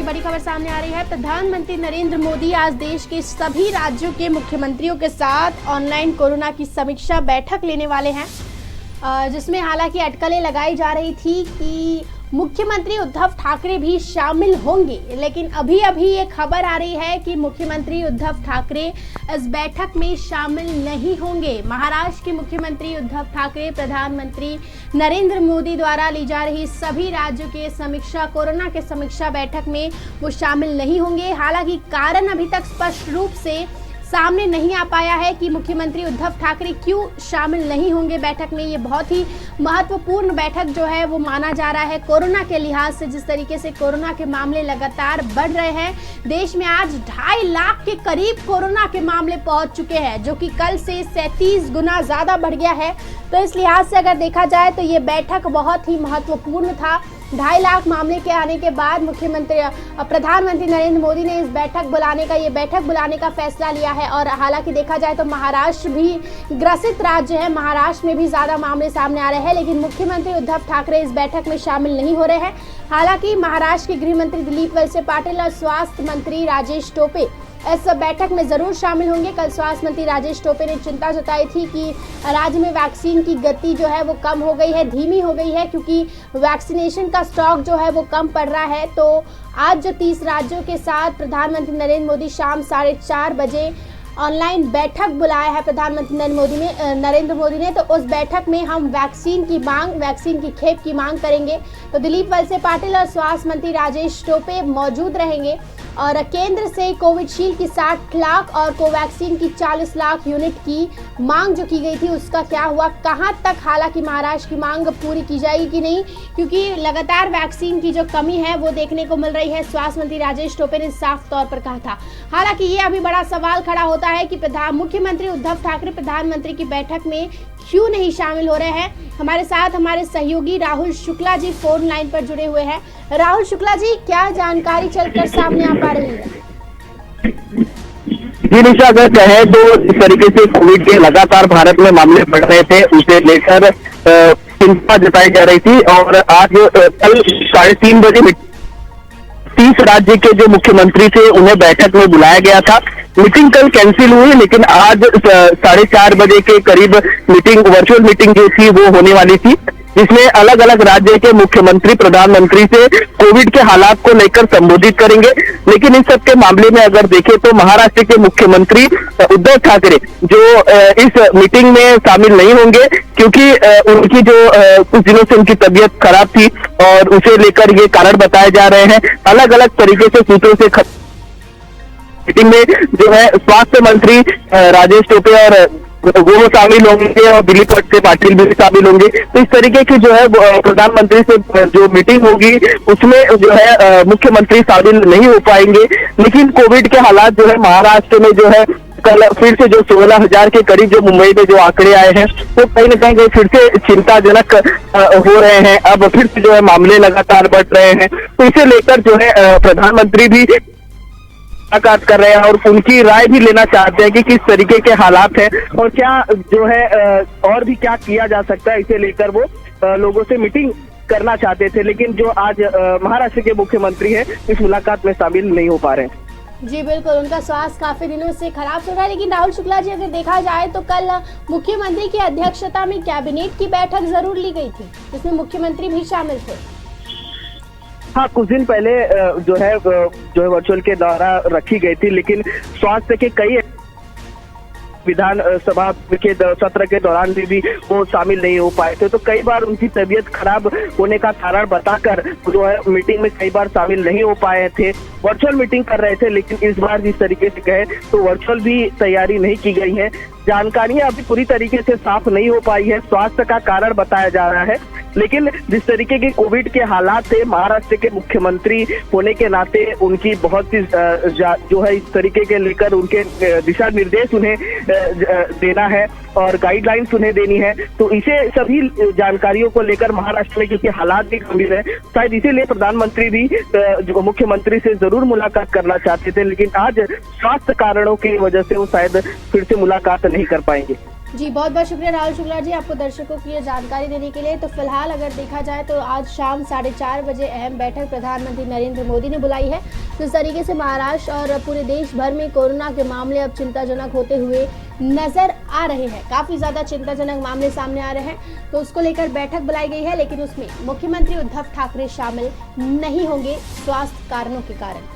की बड़ी खबर सामने आ रही है। प्रधानमंत्री नरेंद्र मोदी आज देश के सभी राज्यों के मुख्यमंत्रियों के साथ ऑनलाइन कोरोना की समीक्षा बैठक लेने वाले हैं, जिसमें हालांकि अटकलें लगाई जा रही थी कि मुख्यमंत्री उद्धव ठाकरे भी शामिल होंगे, लेकिन अभी ये खबर आ रही है कि मुख्यमंत्री उद्धव ठाकरे इस बैठक में शामिल नहीं होंगे। महाराष्ट्र के मुख्यमंत्री उद्धव ठाकरे प्रधानमंत्री नरेंद्र मोदी द्वारा ली जा रही सभी राज्यों के कोरोना के समीक्षा बैठक में वो शामिल नहीं होंगे। हालांकि कारण अभी तक स्पष्ट रूप से सामने नहीं आ पाया है कि मुख्यमंत्री उद्धव ठाकरे क्यों शामिल नहीं होंगे बैठक में। ये बहुत ही महत्वपूर्ण बैठक जो है वो माना जा रहा है कोरोना के लिहाज से। जिस तरीके से कोरोना के मामले लगातार बढ़ रहे हैं, देश में आज 2.5 लाख के करीब कोरोना के मामले पहुंच चुके हैं, जो कि कल से 37 गुना ज्यादा बढ़ गया है। तो इस लिहाज से अगर देखा जाए तो ये बैठक बहुत ही महत्वपूर्ण था। 2.5 लाख मामले के आने के बाद प्रधानमंत्री नरेंद्र मोदी ने इस बैठक बुलाने का फैसला लिया है। और हालांकि देखा जाए तो महाराष्ट्र भी ग्रसित राज्य है, महाराष्ट्र में भी ज्यादा मामले सामने आ रहे हैं, लेकिन मुख्यमंत्री उद्धव ठाकरे इस बैठक में शामिल नहीं हो रहे हैं। हालांकि महाराष्ट्र के गृह मंत्री दिलीप वलसे पाटिल और स्वास्थ्य मंत्री राजेश टोपे इस बैठक में जरूर शामिल होंगे। कल स्वास्थ्य मंत्री राजेश टोपे ने चिंता जताई थी कि राज्य में वैक्सीन की गति जो है वो कम हो गई है, धीमी हो गई है, क्योंकि वैक्सीनेशन का स्टॉक जो है वो कम पड़ रहा है। तो आज जो 30 राज्यों के साथ प्रधानमंत्री नरेंद्र मोदी शाम 4:30 बजे ऑनलाइन बैठक बुलाया है प्रधानमंत्री नरेंद्र मोदी ने, तो उस बैठक में हम वैक्सीन की खेप की मांग करेंगे। तो दिलीप वलसे पाटिल और स्वास्थ्य मंत्री राजेश टोपे मौजूद रहेंगे। और केंद्र से कोविशील्ड की 60 लाख और कोवैक्सीन की 40 लाख यूनिट की मांग जो की गई थी, उसका क्या हुआ, कहां तक हालांकि महाराष्ट्र की मांग पूरी की जाएगी कि नहीं, क्योंकि लगातार वैक्सीन की जो कमी है वो देखने को मिल रही है। स्वास्थ्य मंत्री राजेश टोपे ने साफ तौर पर कहा था। हालांकि ये अभी बड़ा सवाल खड़ा होता है कि मुख्यमंत्री उद्धव ठाकरे प्रधानमंत्री की बैठक में क्यों नहीं शामिल हो रहे हैं। हमारे साथ हमारे सहयोगी राहुल शुक्ला जी फोन लाइन पर जुड़े हुए हैं। राहुल शुक्ला जी, क्या जानकारी चलकर सामने आ पा रही है? जी निशा, अगर कहें तो इस तरीके से कोविड के लगातार भारत में मामले बढ़ रहे थे, उसे लेकर चिंता जताई जा रही थी। और आज कल 3:30 बजे 30 राज्य के जो मुख्यमंत्री थे उन्हें बैठक में बुलाया गया था। मीटिंग कल कैंसिल हुई, लेकिन आज 4:30 बजे के करीब वर्चुअल मीटिंग जो थी वो होने वाली थी, जिसमें अलग अलग राज्य के मुख्यमंत्री प्रधानमंत्री से कोविड के हालात को लेकर संबोधित करेंगे। लेकिन इन सब के मामले में अगर देखें तो महाराष्ट्र के मुख्यमंत्री उद्धव ठाकरे जो इस मीटिंग में शामिल नहीं होंगे, क्योंकि उनकी जो कुछ दिनों से उनकी तबीयत खराब थी और उसे लेकर ये कारण बताए जा रहे हैं। अलग अलग तरीके से सूत्रों से मीटिंग में जो है स्वास्थ्य मंत्री राजेश टोपे और वो शामिल होंगे और दिलीप वलसे पाटिल भी शामिल होंगे। तो इस तरीके की जो है प्रधानमंत्री से जो मीटिंग होगी उसमें जो है मुख्यमंत्री शामिल नहीं हो पाएंगे। लेकिन कोविड के हालात जो है महाराष्ट्र में जो है कल फिर से जो 16,000 के करीब जो मुंबई में जो आंकड़े आए हैं वो कहीं न कहीं फिर से चिंताजनक हो रहे हैं। अब फिर से जो है मामले लगातार बढ़ रहे हैं, तो इसे लेकर जो है प्रधानमंत्री भी मुलाकात कर रहे हैं और उनकी राय भी लेना चाहते हैं कि किस तरीके के हालात हैं और क्या जो है और भी क्या किया जा सकता है। इसे लेकर वो लोगों से मीटिंग करना चाहते थे, लेकिन जो आज महाराष्ट्र के मुख्यमंत्री हैं इस मुलाकात में शामिल नहीं हो पा रहे हैं। जी बिल्कुल, उनका स्वास्थ्य काफी दिनों से खराब चल रहा है। लेकिन राहुल शुक्ला जी, अगर देखा जाए तो कल मुख्यमंत्री की अध्यक्षता में कैबिनेट की बैठक जरूर ली गई थी, जिसमें मुख्यमंत्री भी शामिल थे। हाँ, कुछ दिन पहले जो है वर्चुअल के द्वारा रखी गई थी, लेकिन स्वास्थ्य के कई विधानसभा के सत्र के दौरान भी वो शामिल नहीं हो पाए थे। तो कई बार उनकी तबीयत खराब होने का कारण बताकर जो है मीटिंग में कई बार शामिल नहीं हो पाए थे, वर्चुअल मीटिंग कर रहे थे। लेकिन इस बार जिस तरीके से कहे तो वर्चुअल भी तैयारी नहीं की गई है। जानकारियां अभी पूरी तरीके से साफ नहीं हो पाई है, स्वास्थ्य का कारण बताया जा रहा है। लेकिन जिस तरीके के कोविड के हालात थे, महाराष्ट्र के मुख्यमंत्री होने के नाते उनकी बहुत ही जो है इस तरीके के लेकर उनके दिशा निर्देश उन्हें देना है और गाइडलाइंस उन्हें देनी है। तो इसे सभी जानकारियों को लेकर महाराष्ट्र में क्योंकि हालात भी गंभीर है, शायद इसीलिए प्रधानमंत्री भी जो मुख्यमंत्री से जरूर मुलाकात करना चाहते थे, लेकिन आज स्वास्थ्य कारणों की वजह से वो शायद फिर से मुलाकात नहीं कर पाएंगे। जी बहुत बहुत शुक्रिया राहुल शुक्ला जी, आपको दर्शकों की ये जानकारी देने के लिए। तो फिलहाल अगर देखा जाए तो आज शाम 4:30 बजे अहम बैठक प्रधानमंत्री नरेंद्र मोदी ने बुलाई है। जिस तरीके से महाराष्ट्र और पूरे देश भर में कोरोना के मामले अब चिंताजनक होते हुए नजर आ रहे हैं, काफी ज्यादा चिंताजनक मामले सामने आ रहे हैं, तो उसको लेकर बैठक बुलाई गई है। लेकिन उसमें मुख्यमंत्री उद्धव ठाकरे शामिल नहीं होंगे स्वास्थ्य कारणों के कारण।